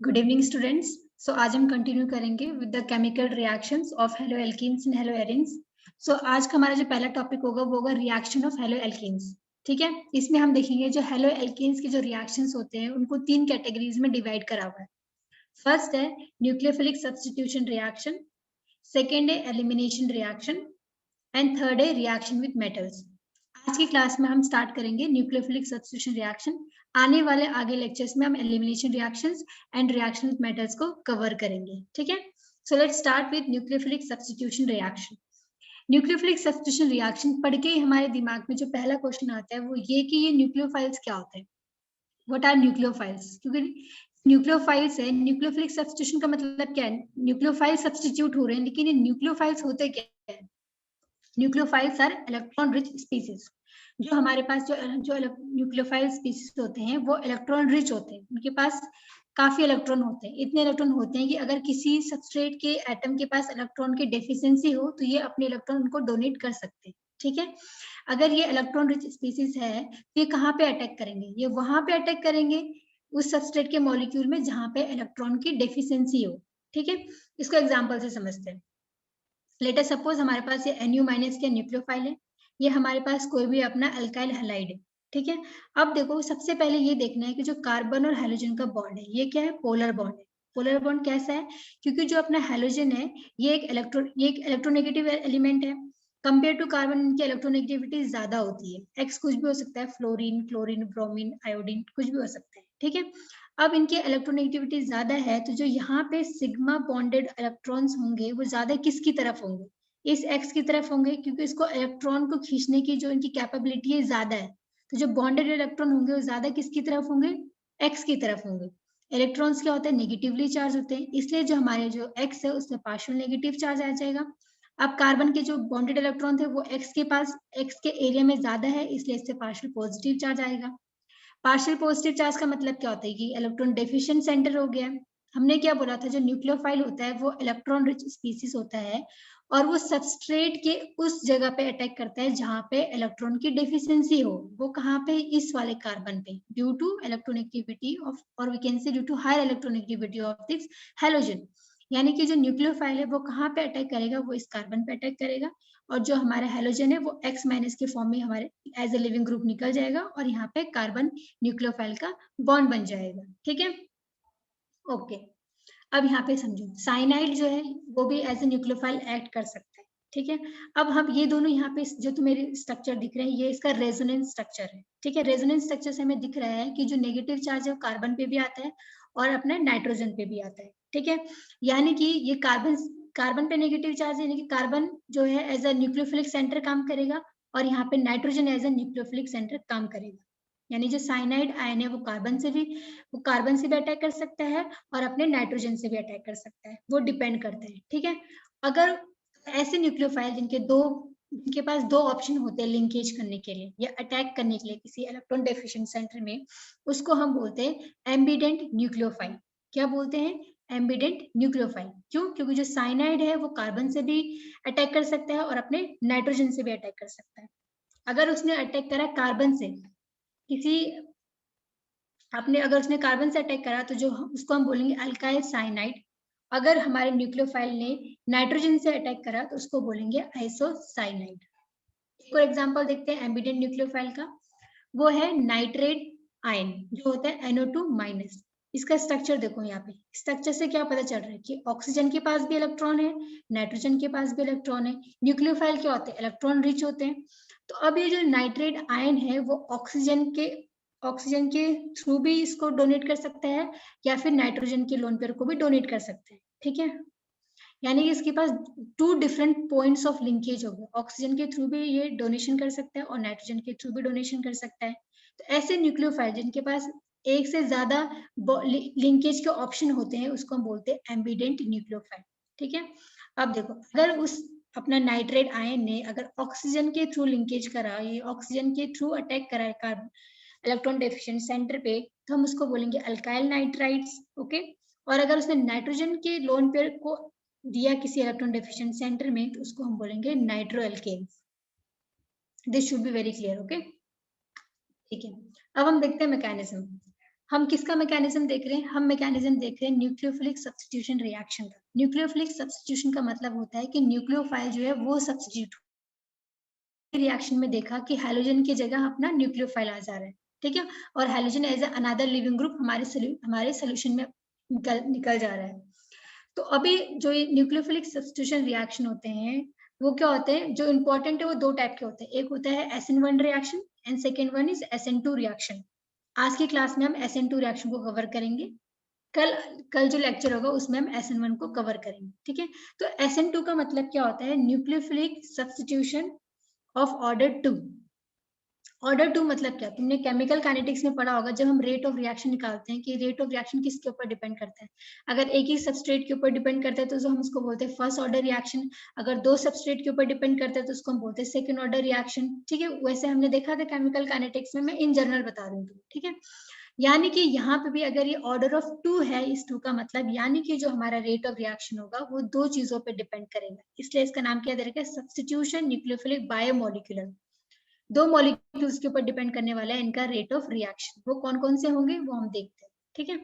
Good evening students. सो आज हम continue करेंगे with the chemical reactions of halo alkanes and halo arenes. So आज का हमारा जो पहला टॉपिक होगा वो होगा रिएक्शन ऑफ हेलो एल्कीन्स। ठीक है, इसमें हम देखेंगे जो हेलो एल्कीन्स के जो रिएक्शंस होते हैं उनको तीन कैटेगरीज में डिवाइड करा हुआ है। फर्स्ट है न्यूक्लियोफिलिक सब्स्टिट्यूशन रिएक्शन, सेकेंड है एलिमिनेशन रिएक्शन एंड थर्ड है रिएक्शन विद मेटल्स। आज की क्लास में हम स्टार्ट करेंगे न्यूक्लियोफिलिक सब्स्टिट्यूशन रिएक्शन। आने वाले आगे लेक्चर्स में हम elimination reactions and reaction with metals को कवर करेंगे। ठीक है, so let's start with nucleophilic substitution reaction. Nucleophilic substitution reaction पढ़ के ही हमारे दिमाग में जो पहला क्वेश्चन आता है वो ये कि ये न्यूक्लियोफाइल्स क्या होते हैं, व्हाट आर न्यूक्लियोफाइल्स। क्योंकि न्यूक्लियोफाइल्स है, न्यूक्लियोफिलिक सब्स्टिट्यूशन का मतलब क्या है, न्यूक्लियोफाइल सब्स्टिट्यूट हो रहे हैं, लेकिन ये न्यूक्लियोफाइल्स होते क्या है। Nucleophiles are electron rich species. जो हमारे पास जो न्यूक्लियोफाइल स्पीसीज होते हैं वो इलेक्ट्रॉन रिच होते हैं, उनके पास काफी इलेक्ट्रॉन होते हैं। इतने इलेक्ट्रॉन होते हैं कि अगर किसी सबस्ट्रेट के एटम के पास इलेक्ट्रॉन की डेफिशिएंसी हो तो ये अपने इलेक्ट्रॉन उनको डोनेट कर सकते हैं। ठीक है, अगर ये इलेक्ट्रॉन रिच स्पीसीज है तो ये कहाँ पे अटैक करेंगे, ये वहां पे अटैक करेंगे उस सबस्ट्रेट के मॉलिक्यूल में जहां पे इलेक्ट्रॉन की डेफिशिएंसी हो। ठीक है, इसको एग्जांपल से समझते हैं। लेट अस सपोज हमारे पास ये Nu- के न्यूक्लियोफाइल है, ये हमारे पास कोई भी अपना अल्काइल हैलाइड है। ठीक है, अब देखो सबसे पहले ये देखना है कि जो कार्बन और हेलोजन का बॉन्ड है ये क्या है, पोलर बॉन्ड है। पोलर बॉन्ड कैसा है, क्योंकि जो अपना हेलोजन है ये एक इलेक्ट्रोनेगेटिव एलिमेंट है। कंपेयर टू कार्बन इनकी इलेक्ट्रोनेगेटिविटी ज्यादा होती है। एक्स कुछ भी हो सकता है, फ्लोरीन, क्लोरीन, ब्रोमीन, आयोडीन कुछ भी हो सकता है। ठीक है, अब इनकी इलेक्ट्रोनेगेटिविटी ज्यादा है तो जो यहाँ पे सिग्मा बॉन्डेड इलेक्ट्रॉन्स होंगे वो ज्यादा किसकी तरफ होंगे, इस एक्स की तरफ होंगे, क्योंकि इसको इलेक्ट्रॉन को खींचने की जो इनकी कैपेबिलिटी है ज्यादा है। तो जो बॉन्डेड इलेक्ट्रॉन होंगे वो ज्यादा किसकी तरफ होंगे, एक्स की तरफ होंगे। इलेक्ट्रॉन्स क्या होते हैं, नेगेटिवली चार्ज होते हैं, इसलिए जो हमारे जो एक्स है उसमें पार्शियल नेगेटिव चार्ज आ जाएगा। अब कार्बन के जो बॉन्डेड इलेक्ट्रॉन थे वो एक्स के पास, एक्स के एरिया में ज्यादा है, इसलिए इससे पार्शियल पॉजिटिव चार्ज आएगा। पार्शियल पॉजिटिव चार्ज का मतलब क्या होता है कि इलेक्ट्रॉन डेफिशिएंट सेंटर हो गया। हमने क्या बोला था, जो न्यूक्लियोफाइल होता है वो इलेक्ट्रॉन रिच स्पीसीज होता है और वो सबस्ट्रेट के उस जगह पे अटैक करता है जहां पे इलेक्ट्रॉन की डेफिशिएंसी हो। वो कहाँ पे, इस वाले कार्बन पे, ड्यू टू इलेक्ट्रोनेगेटिविटी ऑफ, और we can say due to higher electronegativity of this halogen. यानी कि जो न्यूक्लियोफाइल है वो कहाँ पे अटैक करेगा, वो इस कार्बन पे अटैक करेगा, और जो हमारा हैलोजन है वो X माइनस के फॉर्म में हमारे एज ए लिविंग ग्रुप निकल जाएगा और यहाँ पे कार्बन न्यूक्लियोफाइल का बॉन्ड बन जाएगा। ठीक है, ओके। अब यहाँ पे समझो साइनाइड जो है वो भी एज ए न्यूक्लियोफाइल एक्ट कर सकता है। ठीक है, अब हम ये दोनों यहाँ पे जो तुम्हें स्ट्रक्चर दिख रहे हैं ये इसका रेजोनेंस स्ट्रक्चर है। ठीक है, रेजोनेंस स्ट्रक्चर से हमें दिख रहा है कि जो नेगेटिव चार्ज है वो कार्बन पे भी आता है और अपने नाइट्रोजन पे भी आता है। ठीक है, यानी कि ये कार्बन कार्बन पे नेगेटिव चार्ज है, यानी कि कार्बन जो है एज अ न्यूक्लियोफिलिक सेंटर काम करेगा और यहाँ पे nitrogen as a nucleophilic centre काम करेगा। यानी जो साइनाइड आयन है वो कार्बन से भी अटैक कर सकता है और अपने नाइट्रोजन से भी अटैक कर सकता है, वो डिपेंड करता है। ठीक है, अगर ऐसे न्यूक्लियोफाइल जिनके पास दो ऑप्शन होते हैं लिंकेज करने के लिए या अटैक करने के लिए किसी इलेक्ट्रॉन डेफिशिएंट सेंटर में, उसको हम बोलते हैं एम्बिडेंट न्यूक्लियोफाइल। क्या बोलते हैं, एम्बिडेंट न्यूक्लियोफाइल। क्यों, क्योंकि जो साइनाइड है वो कार्बन से भी अटैक कर सकता है और अपने नाइट्रोजन से भी अटैक कर सकता है। अगर उसने अटैक करा कार्बन से, किसी आपने अगर उसने कार्बन से अटैक करा तो जो उसको हम बोलेंगे अल्काइल साइनाइड। अगर हमारे न्यूक्लियोफाइल ने नाइट्रोजन से अटैक करा तो उसको बोलेंगे आइसोसाइनाइड। एक और एग्जांपल देखते हैं एम्बिडेंट न्यूक्लियोफाइल का, वो है नाइट्रेट आयन जो होता है NO2-। इसका स्ट्रक्चर देखो, यहाँ पे स्ट्रक्चर से क्या पता चल रहा है कि ऑक्सीजन के पास भी इलेक्ट्रॉन है, नाइट्रोजन के पास भी इलेक्ट्रॉन है। न्यूक्लियोफाइल क्या होते हैं, इलेक्ट्रॉन रिच होते हैं। तो अब ये जो नाइट्रेट आयन है वो ऑक्सीजन के थ्रू भी इसको डोनेट कर सकता है या फिर नाइट्रोजन के लोन पेयर को भी डोनेट कर सकते हैं। ठीक है, यानी कि इसके पास two different points of linkage हो गए, ऑक्सीजन के थ्रू भी ये डोनेशन कर सकता है और नाइट्रोजन के थ्रू भी डोनेशन कर सकता है। तो ऐसे न्यूक्लियोफाइल जिनके पास एक से ज्यादा लिंकेज के ऑप्शन होते हैं उसको हम बोलते हैं एम्बिडेंट न्यूक्लियोफाइल। ठीक है, अब देखो अगर उस अपना नाइट्रेट आयन ने अगर ऑक्सीजन के थ्रू लिंकेज करा, ये ऑक्सीजन के थ्रू अटैक करा है कार्बन इलेक्ट्रॉन डेफिशिएंट सेंटर पे, तो हम उसको बोलेंगे अल्काइल नाइट्राइड्स। ओके, और अगर उसने नाइट्रोजन के लोन पेयर को दिया किसी इलेक्ट्रॉन डेफिशिएंट सेंटर में तो उसको हम बोलेंगे nitro alkanes. This should be very clear. Okay, ठीक है, अब हम देखते हैं मैकेनिज्म। हम किसका मैकेनिज्म देख रहे हैं? हम मैकेनिज्म देख रहे हैं न्यूक्लियोफिलिक सब्स्टिट्यूशन रिएक्शन का। न्यूक्लियोफिलिक सब्स्टिट्यूशन का मतलब होता है कि न्यूक्लियोफाइल जो है वो सब्स्टिट्यूट रिएक्शन में देखा कि हैलोजन की जगह अपना न्यूक्लियोफाइल आ जा रहा है, ठीक है, और halogen as another leaving group हमारे सोल्यूशन में निकल जा रहा है। तो अभी जो ये न्यूक्लियोफिलिक सब्स्टिट्यूशन रिएक्शन होते हैं वो क्या होते हैं, जो इंपॉर्टेंट है वो दो टाइप के होते हैं। एक होता है SN1 reaction and second one is SN2 reaction. आज की क्लास में हम SN2 रिएक्शन को कवर करेंगे। कल जो लेक्चर होगा उसमें हम SN1 को कवर करेंगे, ठीक है। तो SN2 का मतलब क्या होता है? Nucleophilic substitution of order 2। Order 2 मतलब क्या? तुमने केमिकल काइनेटिक्स में पढ़ा होगा, जब हम रेट ऑफ रिएक्शन निकालते हैं कि रेट ऑफ रिएक्शन किसके ऊपर डिपेंड करता है। अगर एक ही सबस्ट्रेट के ऊपर डिपेंड करता है तो हम उसको बोलते हैं फर्स्ट ऑर्डर रिएक्शन। अगर दो सबस्ट्रेट के ऊपर डिपेंड करता है तो उसको हम बोलते हैं सेकंड ऑर्डर रिएक्शन, ठीक है। वैसे हमने देखा था केमिकल काइनेटिक्स में, मैं इन जनरल बता रही हूँ, ठीक है। यानी कि यहाँ पे भी अगर ये ऑर्डर ऑफ 2 है, इस 2 का मतलब यानी कि जो हमारा रेट ऑफ रिएक्शन होगा वो दो चीजों पे डिपेंड करेगा, इसलिए इसका नाम क्या दे रखा है? Substitution nucleophilic biomolecular. दो मॉलिक्यूल्स के ऊपर डिपेंड करने वाला है इनका रेट ऑफ रिएक्शन। वो कौन कौन से होंगे वो हम देखते हैं, ठीक है।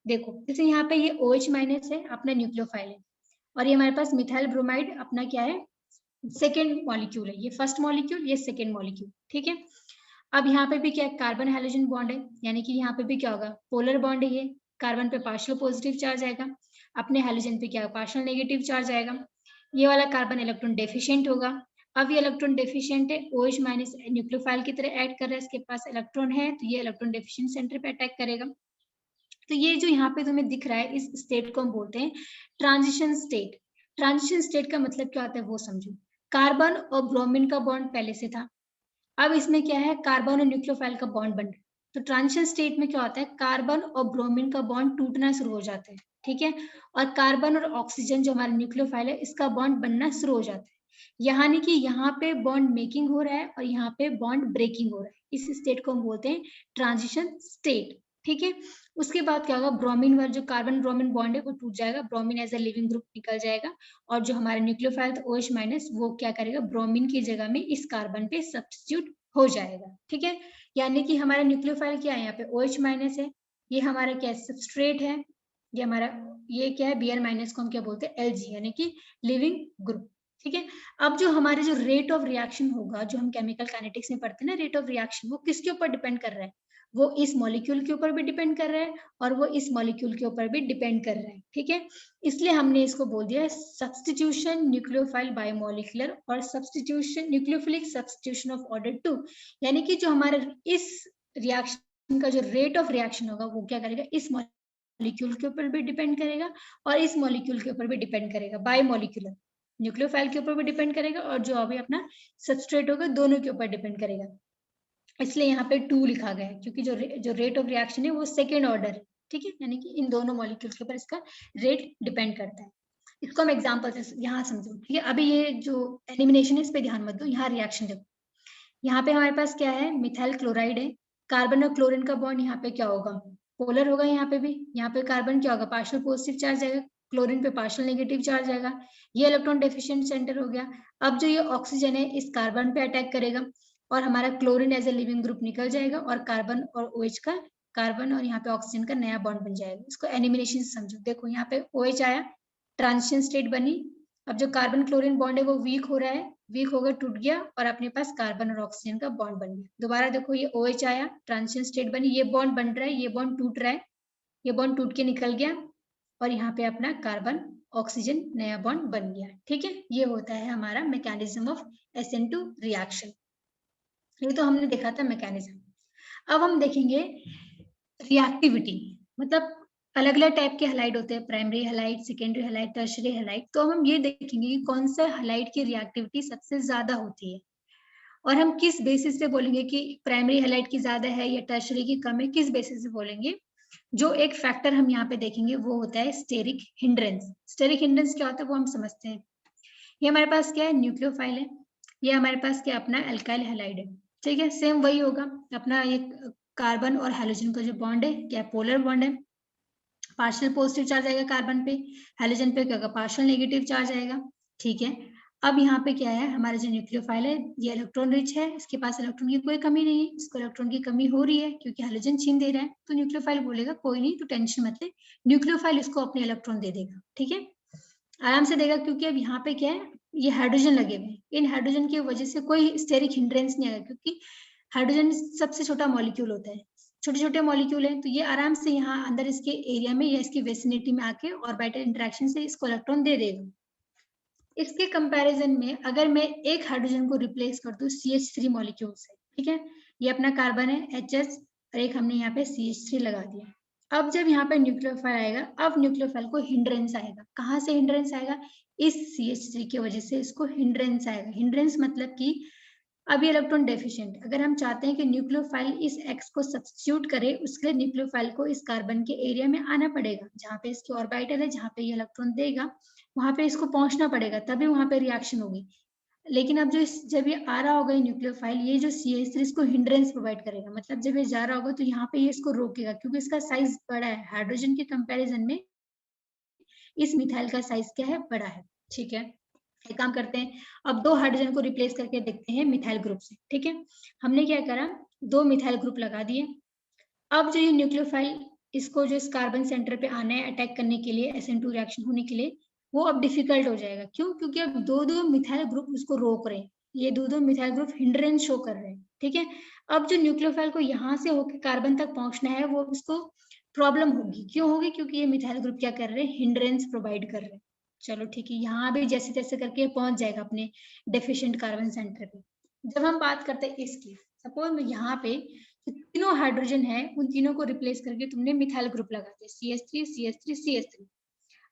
देखो जैसे यहाँ पे ये OH माइनस है, अपना न्यूक्लियोफाइल है, और ये हमारे पास मिथाइल ब्रोमाइड अपना क्या है? सेकेंड मॉलिक्यूल है। ये फर्स्ट मॉलिक्यूल, ये सेकेंड मॉलिक्यूल, ठीक है। अब यहाँ पे भी क्या है? कार्बन हाइड्रोजन बॉन्ड है, यानी कि यहाँ पे भी क्या होगा? पोलर बॉन्ड है। ये कार्बन पे पार्शियल पॉजिटिव चार्ज आएगा, अपने हाइड्रोजन पे क्या? पार्शियल नेगेटिव चार्ज आएगा। ये वाला कार्बन इलेक्ट्रॉन डेफिशिएंट होगा। अब ये इलेक्ट्रॉन डेफिशिएंट है, OH माइनस न्यूक्लियोफाइल की तरह ऐड कर रहा है, इसके पास इलेक्ट्रॉन है, तो ये इलेक्ट्रॉन डेफिशिएंट सेंटर पे अटैक करेगा। तो ये जो यहाँ पे तुम्हें दिख रहा है, इस स्टेट को हम बोलते हैं ट्रांजिशन स्टेट। ट्रांजिशन स्टेट का मतलब क्या होता है वो समझो। कार्बन और ब्रोमीन का बॉन्ड पहले से था, अब इसमें क्या है? कार्बन और न्यूक्लियोफाइल का बॉन्ड बन रहा है। तो ट्रांजिशन स्टेट में क्या होता है? कार्बन और ब्रोमीन का बॉन्ड टूटना शुरू हो जाता है, ठीक है, और कार्बन और ऑक्सीजन जो हमारा न्यूक्लियोफाइल है इसका बॉन्ड बनना शुरू हो जाता है। यानी कि यहाँ पे बॉन्ड मेकिंग हो रहा है और यहाँ पे बॉन्ड ब्रेकिंग हो रहा है। इस स्टेट को हम बोलते हैं ट्रांजिशन स्टेट, ठीक है। उसके बाद क्या होगा? ब्रोमीन वाला जो कार्बन ब्रोमीन बॉन्ड है वो टूट जाएगा, bromine as a leaving group निकल जाएगा, और जो हमारा न्यूक्लियोफाइल था OH माइनस वो क्या करेगा? ब्रोमीन की जगह में इस कार्बन पे सब्स्टिट्यूट हो जाएगा, ठीक है। यानी कि हमारा न्यूक्लियोफाइल क्या है? यहाँ पे OH माइनस है, ये हमारा क्या है? सबस्ट्रेट है, ये हमारा ये क्या है? Br माइनस को हम क्या बोलते हैं? Lg, यानी कि लिविंग ग्रुप, ठीक है। अब जो हमारे जो रेट ऑफ रिएक्शन होगा, जो हम केमिकल काइनेटिक्स में पढ़ते हैं ना, रेट ऑफ रिएक्शन, वो किसके ऊपर डिपेंड कर रहा है? वो इस मॉलिक्यूल के ऊपर भी डिपेंड कर रहा है और वो इस मॉलिक्यूल के ऊपर भी डिपेंड कर रहा है, ठीक है। इसलिए हमने इसको बोल दिया है सब्स्टिट्यूशन न्यूक्लियोफाइल बायोमोलिकुलर और substitution nucleophilic substitution of order 2। यानी कि जो हमारा इस रिएक्शन का जो रेट ऑफ रिएक्शन होगा वो क्या करेगा? इस मॉलिक्यूल के ऊपर भी डिपेंड करेगा और इस मॉलिक्यूल के ऊपर भी डिपेंड करेगा। बायोमोलिकुलर न्यूक्लियोफाइल के ऊपर भी डिपेंड करेगा और जो अभी अपना सबस्ट्रेट होगा दोनों के ऊपर डिपेंड करेगा। इसलिए यहाँ पे 2 लिखा गया है, क्योंकि जो रेट ऑफ रिएक्शन है वो सेकेंड ऑर्डर है, ठीक है, यानी कि इन दोनों मॉलिक्यूल्स के ऊपर इसका रेट डिपेंड करता है। इसको हम एग्जांपल से यहाँ समझो, ठीक है। अभी ये जो एलिमिनेशन है इस पे ध्यान मत दो, यहाँ रिएक्शन देखो। यहाँ पे हमारे पास क्या है? मिथाइल क्लोराइड है, कार्बन और क्लोरीन का बॉन्ड यहाँ पे क्या होगा? पोलर होगा। यहाँ पे भी, यहाँ पे कार्बन क्या होगा? पार्शियल पॉजिटिव चार्ज आएगा, क्लोरीन पे पार्शियल नेगेटिव चार्ज आएगा, ये इलेक्ट्रॉन डेफिशिएंट सेंटर हो गया। अब जो ये ऑक्सीजन है इस कार्बन पे अटैक करेगा और हमारा chlorine as a leaving group निकल जाएगा और कार्बन और OH का, कार्बन और यहाँ पे ऑक्सीजन का नया बॉन्ड बन जाएगा। इसको एलिमिनेशन से समझो। देखो यहाँ पे OH आया, ट्रांजिशन स्टेट बनी। अब जो कार्बन क्लोरीन बॉन्ड है वो वीक हो रहा है, वीक होकर टूट गया और अपने पास कार्बन और ऑक्सीजन का बॉन्ड बन गया। दोबारा देखो ये OH आया, ट्रांजिशन स्टेट बनी, ये बॉन्ड बन रहा है, ये बॉन्ड टूट रहा है, ये बॉन्ड टूट के निकल गया और यहाँ पे अपना कार्बन ऑक्सीजन नया बॉन्ड बन गया, ठीक है। ये होता है हमारा मैकेनिज्म ऑफ SN2 रिएक्शन। ये तो हमने देखा था मैकेनिज्म। अब हम देखेंगे रिएक्टिविटी, मतलब अलग अलग टाइप के हैलाइड होते हैं, primary halide, secondary halide, tertiary halide. तो हम ये देखेंगे कि कौन सा हैलाइड की रिएक्टिविटी सबसे ज्यादा होती है और हम किस बेसिस पे बोलेंगे कि प्राइमरी हैलाइड की ज्यादा है या टर्शियरी की कम है, किस बेसिस पे बोलेंगे। जो एक फैक्टर हम यहाँ पे देखेंगे वो होता है स्टेरिक हिंड्रेंस। स्टेरिक हिंड्रेंस क्या होता है वो हम समझते हैं। ये हमारे पास क्या है? न्यूक्लियोफाइल है, ये हमारे पास क्या अपना एल्काइल हैलाइड है, ठीक है। सेम वही होगा अपना, ये कार्बन और हाइड्रोजन का जो बॉन्ड है क्या? पोलर बॉन्ड है, पार्शियल पॉजिटिव चार्ज आएगा कार्बन पे, हाइड्रोजन पे क्या होगा? पार्शियल नेगेटिव चार्ज आएगा, ठीक है। अब यहाँ पे क्या है, हमारा जो न्यूक्लियोफाइल है ये इलेक्ट्रॉन रिच है, इसके पास इलेक्ट्रॉन की कोई कमी नहीं है, इसको इलेक्ट्रॉन की कमी हो रही है क्योंकि हाइड्रोजन छीन दे रहा है, तो न्यूक्लियोफाइल बोलेगा कोई नहीं, तो टेंशन मत ले, न्यूक्लियोफाइल इसको अपने इलेक्ट्रॉन दे देगा, ठीक है, आराम से देगा, क्योंकि अब यहाँ पे क्या है, ये हाइड्रोजन लगे हुए हैं, इन हाइड्रोजन की वजह से कोई स्टेरिक हिंड्रेंस नहीं आएगा, क्योंकि हाइड्रोजन सबसे छोटा मॉलिक्यूल होता है, छोटे छोटे मॉलिक्यूल हैं, तो ये आराम से यहाँ अंदर इसके एरिया में या इसकी वेसिनिटी में आके ऑर्बिटल इंटरेक्शन से इसको इलेक्ट्रॉन दे देगा। इसके कंपैरिजन में अगर मैं एक हाइड्रोजन को रिप्लेस कर दूं CH3 मॉलिक्यूल से, ठीक है, ये अपना कार्बन है HH और एक हमने यहाँ पे CH3 लगा दिया। अब जब यहाँ पे न्यूक्लियोफाइल आएगा, अब न्यूक्लियोफाइल को हिंड्रेंस आएगा, कहाँ से हिंड्रेंस आएगा, इस CH3 की वजह से इसको हिंड्रेंस आएगा। हिंड्रेंस मतलब कि अब ये इलेक्ट्रॉन डेफिशिएंट, अगर हम चाहते हैं कि न्यूक्लियोफाइल इस X को सब्स्टिट्यूट करे, उसके लिए न्यूक्लियोफाइल को इस कार्बन के एरिया में आना पड़ेगा, जहाँ पे इसकी ऑर्बिटल है, जहाँ पे ये इलेक्ट्रॉन देगा, वहां पे इसको पहुंचना पड़ेगा, तभी वहां पे रिएक्शन होगी। लेकिन अब जब ये आ रहा होगा न्यूक्लियोफाइल, ये जो CH3 इसको हिंड्रेंस प्रोवाइड करेगा, मतलब जब ये जा रहा होगा तो यहाँ पे ये इसको रोकेगा, क्योंकि इसका साइज बड़ा है, हाइड्रोजन के कंपैरिजन में इस मिथाइल का साइज क्या है, बड़ा है, ठीक है। एक काम करते हैं, अब 2 हाइड्रोजन को रिप्लेस करके देखते हैं मिथाइल ग्रुप से, ठीक है। हमने क्या करा, 2 मिथाइल ग्रुप लगा दिए। अब जो ये न्यूक्लियोफाइल इसको जो इस कार्बन सेंटर पे आना है अटैक करने के लिए, SN2 रिएक्शन होने के लिए, वो अब डिफिकल्ट हो जाएगा। क्यों? क्योंकि अब 2-2 मिथाइल ग्रुप उसको रोक रहे हैं, ये 2-2 मिथाइल ग्रुप हिंड्रेंस शो कर रहे हैं, ठीक है। अब जो न्यूक्लियोफाइल को यहाँ से होकर कार्बन तक पहुंचना है, वो उसको प्रॉब्लम होगी। क्यों होगी? क्योंकि ये मिथाइल ग्रुप क्या कर रहे हैं, हिंड्रेंस प्रोवाइड कर रहे हैं। चलो ठीक है, यहाँ भी जैसे तैसे करके पहुंच जाएगा अपने डेफिशिएंट कार्बन सेंटर पे। जब हम बात करते हैं इसकी, सपोज में यहाँ पे तीनों हाइड्रोजन है, उन तीनों को रिप्लेस करके तुमने मिथाइल ग्रुप लगा दिया, CH3 CH3 CH3।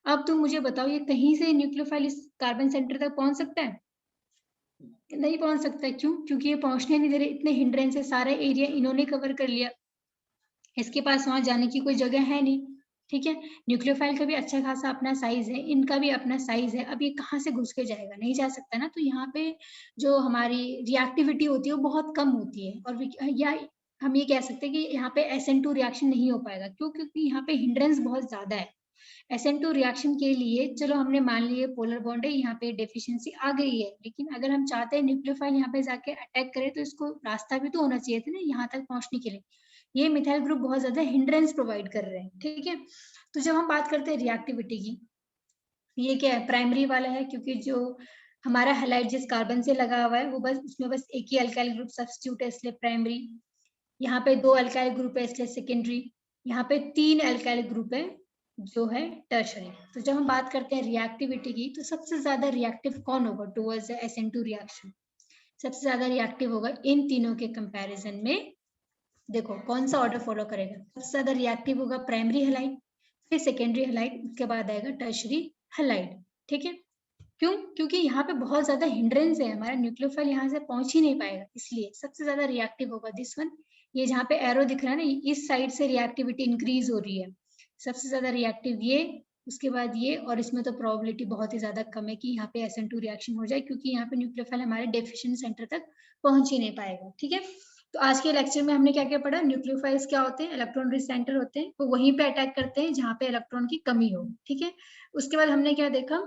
अब तुम मुझे बताओ, ये कहीं से न्यूक्लियोफाइल इस कार्बन सेंटर तक पहुंच सकता है? नहीं पहुंच सकता। क्यों? क्योंकि ये पहुंचने नहीं दे रहे, इतने हिंड्रेंस है, सारा एरिया इन्होंने कवर कर लिया, इसके पास वहां जाने की कोई जगह है नहीं, ठीक है। न्यूक्लियोफाइल का भी अच्छा खासा अपना साइज है, इनका भी अपना साइज है, अब ये कहाँ से घुस के जाएगा, नहीं जा सकता ना। तो यहाँ पे जो हमारी रिएक्टिविटी होती है वो बहुत कम होती है, और या हम ये कह सकते हैं कि यहाँ पे SN2 रिएक्शन नहीं हो पाएगा। क्यों? क्योंकि यहाँ पे हिंड्रेंस बहुत ज्यादा है। SN2 रिएक्शन के लिए चलो हमने मान लिया पोलर बॉन्ड है, यहाँ पे डेफिशिएंसी आ गई है, लेकिन अगर हम चाहते हैं न्यूक्लियोफाइल यहाँ पे जाके अटैक करे, तो इसको रास्ता भी तो होना चाहिए था ना यहाँ तक पहुंचने के लिए। ये मिथाइल ग्रुप बहुत ज्यादा हिंड्रेंस प्रोवाइड कर रहे हैं, ठीक है। तो जब हम बात करते हैं रिएक्टिविटी की, ये क्या है, प्राइमरी वाला है, क्योंकि जो हमारा हैलाइड जिस कार्बन से लगा हुआ है वो बस उसमें बस एक ही अल्काइल ग्रुप सब्स्टिट्यूट है, इसलिए प्राइमरी। यहाँ पे 2 अल्काइल ग्रुप है, इसलिए सेकेंडरी। यहाँ पे 3 अल्काइल ग्रुप है, जो है टर्शरी। तो जब हम बात करते हैं रिएक्टिविटी की, तो सबसे ज्यादा रिएक्टिव कौन होगा टुवर्ड्स SN2 रिएक्शन? सबसे ज्यादा रिएक्टिव होगा इन तीनों के कंपैरिजन में। देखो कौन सा ऑर्डर फॉलो करेगा, सबसे ज्यादा रिएक्टिव होगा प्राइमरी हैलाइड, फिर सेकेंडरी हैलाइड, उसके बाद आएगा टर्शरी हैलाइड, ठीक है। क्यों? क्योंकि यहाँ पे बहुत ज्यादा हिंड्रेंस है, हमारा न्यूक्लियोफाइल यहाँ से पहुंच ही नहीं पाएगा, इसलिए सबसे ज्यादा रिएक्टिव होगा दिस वन। ये जहाँ पे एरो दिख रहा है ना, इस साइड से रिएक्टिविटी इंक्रीज हो रही है, सबसे ज्यादा रिएक्टिव ये, उसके बाद ये, और इसमें तो प्रोबेबिलिटी बहुत ही ज्यादा कम है कि यहाँ पे SN2 रिएक्शन हो जाए, क्योंकि यहाँ पे न्यूक्लियोफाइल हमारे डेफिशिएंट सेंटर तक पहुंच ही नहीं पाएगा, ठीक है। तो आज के लेक्चर में हमने क्या क्या पढ़ा, न्यूक्लियोफाइल्स क्या होते हैं, इलेक्ट्रॉन रिच सेंटर होते हैं, वो वहीं पे अटैक करते हैं जहाँ पे इलेक्ट्रॉन की कमी हो, ठीक है। उसके बाद हमने क्या देखा,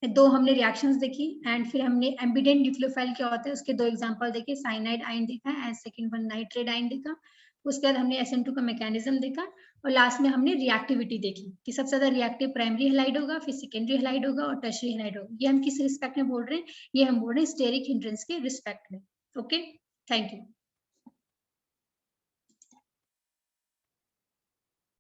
2 हमने रिएक्शंस देखी, एंड फिर हमने एम्बिडेंट न्यूक्लियोफाइल क्या होता है उसके 2 एग्जांपल देखे, साइनाइड आयन देखा and second one nitrate ion देखा। उसके बाद हमने SN2 का मैकेनिज्म देखा, और लास्ट में हमने रिएक्टिविटी देखी कि सबसे ज्यादा रिएक्टिव प्राइमरी हैलाइड होगा, फिर सेकेंडरी हैलाइड होगा और टर्शरी हैलाइड होगा। ये हम किस रिस्पेक्ट में बोल रहे हैं, ये हम बोल रहे हैं स्टेरिक हिंड्रेंस के रिस्पेक्ट में। Okay, thank you.